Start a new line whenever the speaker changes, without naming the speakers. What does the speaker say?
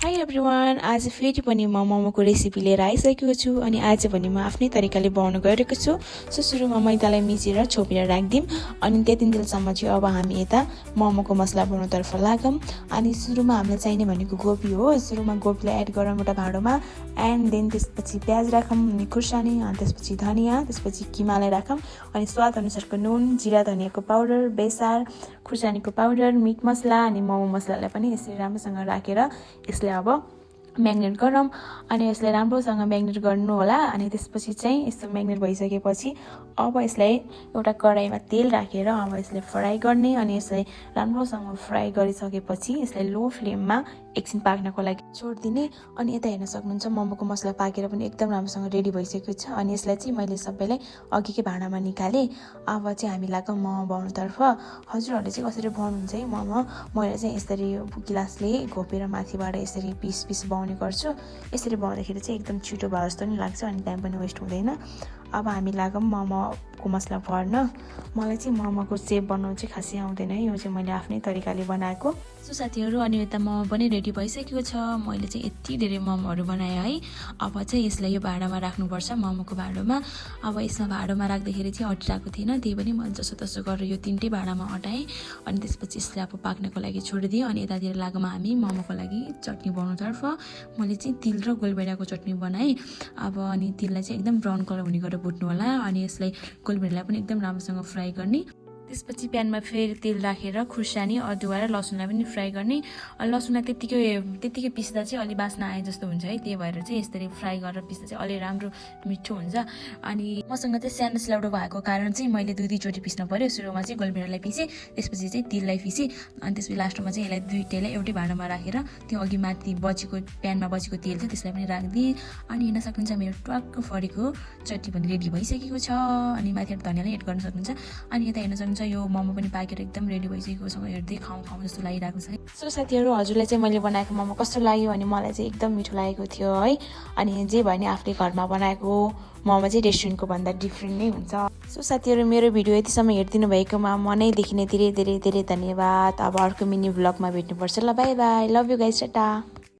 High everyone, आज फेरि पनि म मोमोको रेसिपी लिएर आइसकेको छु अनि आज पनि म आफ्नै तरिकाले बनाउन गइरहेको छु। सो सुरुमा मैदालाई मिचेर छोपेर राखिदिउँ अनि त्यति बेलसम्म चाहिँ अब हामी यता मोमोको मसला बनाउनतर्फ लागौँ। अनि सुरुमा हामीलाई चाहिने भनेको गोबी हो। सुरुमा गोबीलाई एड गरौँ एउटा भाँडोमा एन्ड देन त्यसपछि प्याज राखौँ अनि खुर्सानी, अनि त्यसपछि धनियाँ, त्यसपछि किमालाई राखौँ अनि स्वाद अनुसारको नुन, जिरा धनियाँको पाउडर, बेसार, खुर्सानीको पाउडर, मिट मसला अनि मोमो मसलालाई पनि यसरी राम्रोसँग राखेर यसलाई अब म्याग्नेट गरौँ अनि यसलाई राम्रोसँग म्याग्नेट गर्नु होला। अनि त्यसपछि चाहिँ यस्तो म्याग्नेट भइसकेपछि अब यसलाई एउटा कराईमा तेल राखेर अब यसलाई फ्राई गर्ने अनि यसलाई राम्रोसँग फ्राई गरिसकेपछि यसलाई लो फ्लेममा एकछिन पाक्नको लागि छोडिदिने। अनि यता हेर्न सक्नुहुन्छ मोमोको मसला पाकेर पनि एकदम राम्रोसँग रेडी भइसकेको छ अनि यसलाई चाहिँ मैले सबैलाई अघिकै भाँडामा निकालेँ। अब चाहिँ हामी लागौँ मोमो बनाउनुतर्फ। हजुरहरूले चाहिँ कसरी बनाउनुहुन्छ है मोमो? मैले चाहिँ यसरी गिलासले घोपेर माथिबाट यसरी पिस पिस बनाउने गर्छु। यसरी बनाउँदाखेरि चाहिँ एकदम छिटो भए जस्तो नि लाग्छ अनि टाइम पनि वेस्ट हुँदैन। अब हामी लागौँ मोमोको मसला भर्न। मलाई चाहिँ मोमोको सेप बनाउनु चाहिँ खासै आउँदैन है, यो चाहिँ मैले आफ्नै तरिकाले बनाएको। सो साथीहरू, अनि यता मोमो पनि रेडी भइसकेको छ। मैले चाहिँ यति धेरै मोमोहरू बनाएँ है। अब चाहिँ यसलाई यो भाँडामा राख्नुपर्छ, मोमोको भाँडोमा। अब यसमा भाँडोमा राख्दाखेरि चाहिँ अटिरहेको थिएन, त्यही पनि मैले जसो तसो गरेर यो तिनटै भाँडामा अटाएँ अनि त्यसपछि यसलाई अब पाक्नको लागि छोडिदिएँ। अनि यतातिर लागौँ हामी मोमोको लागि चटनी बनाउनुतर्फ। मैले चाहिँ तिल र गोलभेडाको चटनी बनाएँ। अब अनि तिललाई चाहिँ एकदम ब्राउन कलर हुने गरेर भुट्नु होला अनि यसलाई गोलभेडालाई पनि एकदम राम्रोसँग फ्राई गर्ने। त्यसपछि प्यानमा फेरि तेल राखेर खुर्सानी, अदुवा र लसुनलाई पनि फ्राई गर्ने। लसुनलाई त्यत्तिकै पिस्दा चाहिँ अलि बास्ना आए जस्तो हुन्छ है, त्यही भएर चाहिँ यसरी फ्राई गरेर पिस्दा चाहिँ अलि राम्रो मिठो हुन्छ। अनि मसँग चाहिँ सानो स्लाउडो भएको कारण चाहिँ मैले दुईचोटि पिस्नु पऱ्यो। सुरुमा चाहिँ गोलभेडालाई पिसेँ, त्यसपछि चाहिँ तिललाई पिसेँ अनि त्यसपछि लास्टमा चाहिँ यसलाई दुईटैलाई एउटै भाँडामा राखेर त्यो अघि माथि प्यानमा बचेको तेल थियो त्यसलाई पनि राखिदिएँ। अनि हेर्न सक्नुहुन्छ मेरो ट्वाक्क फरेको चटनी पनि रेडी भइसकेको छ। अनि माथि धनियाँलाई एड गर्न सक्नुहुन्छ। अनि यता हेर्न सक्नुहुन्छ यो मोमो पनि पाकेर एकदम रेडी भइसकेको छ। हेर्दै खाउँ जस्तो लागिरहेको छ है। सो साथीहरू, हजुरलाई चाहिँ मैले बनाएको मोमो कस्तो लाग्यो अनि मलाई चाहिँ एकदम मिठो लागेको थियो है। अनि जे भयो नि आफ्नै घरमा बनाएको मोमो चाहिँ रेस्टुरेन्टको भन्दा डिफ्रेन्ट नै हुन्छ। सो साथीहरू, मेरो भिडियो यतिसम्म हेरिदिनु भएकोमा मनैदेखि नै धेरै धेरै धेरै धन्यवाद। अब अर्को मिनी भ्लगमा भेट्नुपर्छ ल। By by, love you guys, Tata.